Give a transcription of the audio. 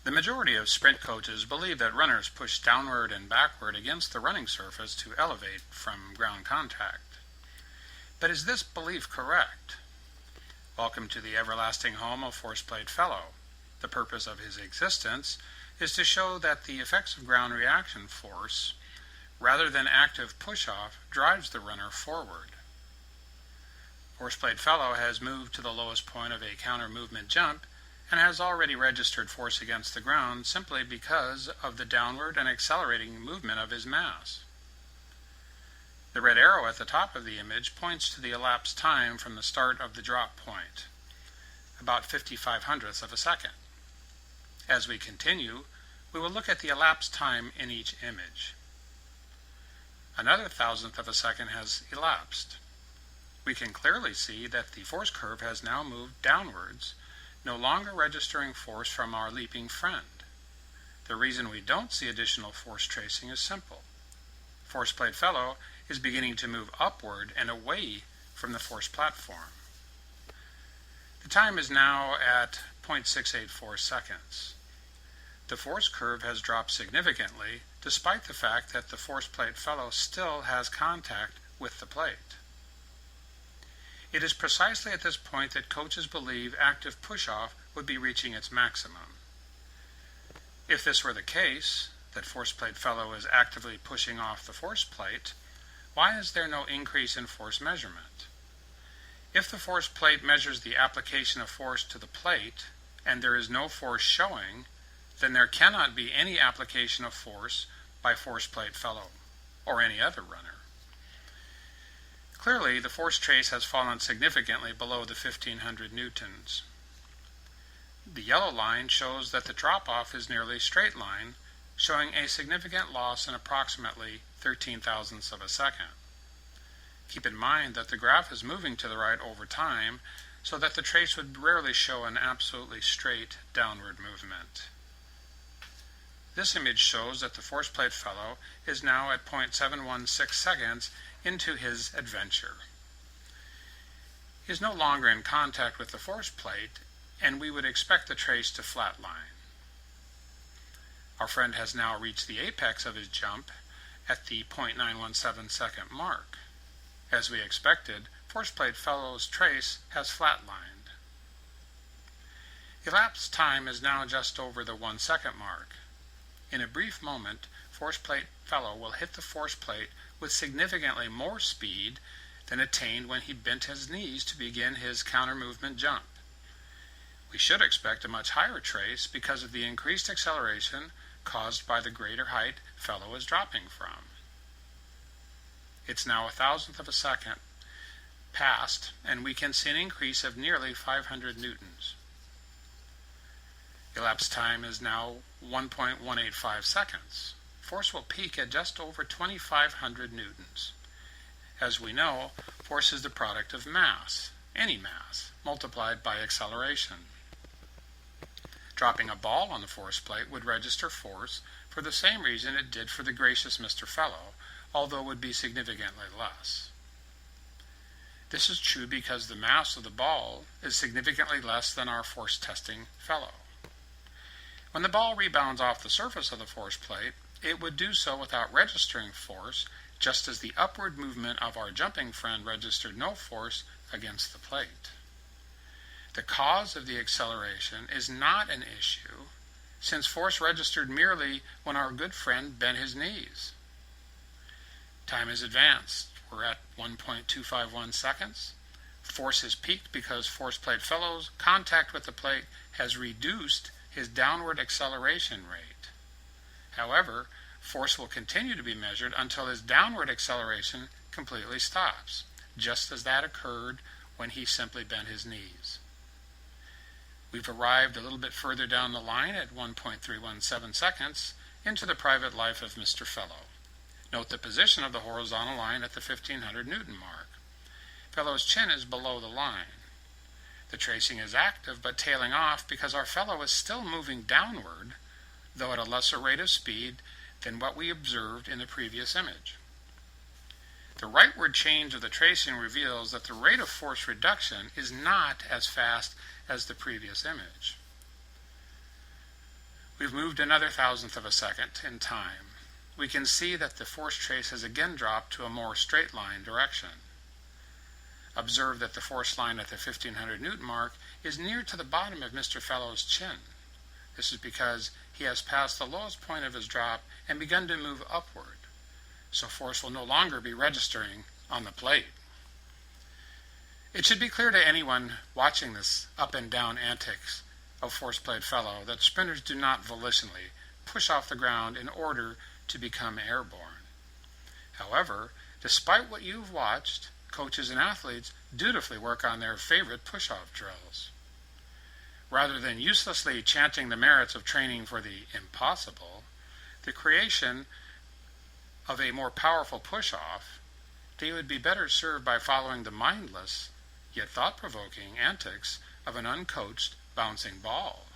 The majority of sprint coaches believe that runners push downward and backward against the running surface to elevate from ground contact. But is this belief correct? Welcome to the everlasting home of ForcePlate Fellow. The purpose of his existence is to show that the effects of ground reaction force, rather than active push-off, drives the runner forward. ForcePlate Fellow has moved to the lowest point of a counter-movement jump and has already registered force against the ground simply because of the downward and accelerating movement of his mass. The red arrow at the top of the image points to the elapsed time from the start of the drop point, about 55/100ths of a second. As we continue, we will look at the elapsed time in each image. Another 1,000th of a second has elapsed. We can clearly see that the force curve has now moved downwards, no longer registering force from our leaping friend. The reason we don't see additional force tracing is simple. ForcePlate Fellow is beginning to move upward and away from the force platform. The time is now at 0.684 seconds. The force curve has dropped significantly, despite the fact that the ForcePlate Fellow still has contact with the plate. It is precisely at this point that coaches believe active push-off would be reaching its maximum. If this were the case, that ForcePlate Fellow is actively pushing off the force plate, why is there no increase in force measurement? If the force plate measures the application of force to the plate, and there is no force showing, then there cannot be any application of force by ForcePlate Fellow, or any other runner. Clearly, the force trace has fallen significantly below the 1,500 newtons. The yellow line shows that the drop-off is nearly a straight line, showing a significant loss in approximately 13,000ths of a second. Keep in mind that the graph is moving to the right over time, so that the trace would rarely show an absolutely straight downward movement. This image shows that the ForcePlate Fellow is now at 0.716 seconds into his adventure. He is no longer in contact with the force plate, and we would expect the trace to flatline. Our friend has now reached the apex of his jump at the 0.917 second mark. As we expected, ForcePlate Fellow's trace has flatlined. Elapsed time is now just over the 1 second mark. In a brief moment, ForcePlate Fellow will hit the force plate with significantly more speed than attained when he bent his knees to begin his counter-movement jump. We should expect a much higher trace because of the increased acceleration caused by the greater height Fellow is dropping from. It's now 1,000th of a second past, and we can see an increase of nearly 500 newtons. Elapsed time is now 1.185 seconds. Force will peak at just over 2,500 newtons. As we know, force is the product of mass, any mass, multiplied by acceleration. Dropping a ball on the force plate would register force for the same reason it did for the gracious Mr. Fellow, although it would be significantly less. This is true because the mass of the ball is significantly less than our force-testing Fellow. When the ball rebounds off the surface of the force plate, it would do so without registering force, just as the upward movement of our jumping friend registered no force against the plate. The cause of the acceleration is not an issue, since force registered merely when our good friend bent his knees. Time is advanced. We're at 1.251 seconds. Force has peaked because ForcePlate Fellow's contact with the plate has reduced his downward acceleration rate. However, force will continue to be measured until his downward acceleration completely stops, just as that occurred when he simply bent his knees. We've arrived a little bit further down the line at 1.317 seconds into the private life of Mr. Fellow. Note the position of the horizontal line at the 1,500 Newton mark. Fellow's chin is below the line. The tracing is active but tailing off because our Fellow is still moving downward, though at a lesser rate of speed than what we observed in the previous image. The rightward change of the tracing reveals that the rate of force reduction is not as fast as the previous image. We've We've moved another thousandth of a second in time. We can see that the force trace has again dropped to a more straight line direction. Observe that the force line at the 1500 Newton mark is near to the bottom of Mr. Fellow's chin. This is because he has passed the lowest point of his drop and begun to move upward, so force will no longer be registering on the plate. It should be clear to anyone watching this up and down antics of Forceplate Fellow that sprinters do not volitionally push off the ground in order to become airborne. However, despite what you've watched, coaches and athletes dutifully work on their favorite push-off drills. Rather than uselessly chanting the merits of training for the impossible, the creation of a more powerful push-off, they would be better served by following the mindless, yet thought-provoking antics of an uncoached bouncing ball.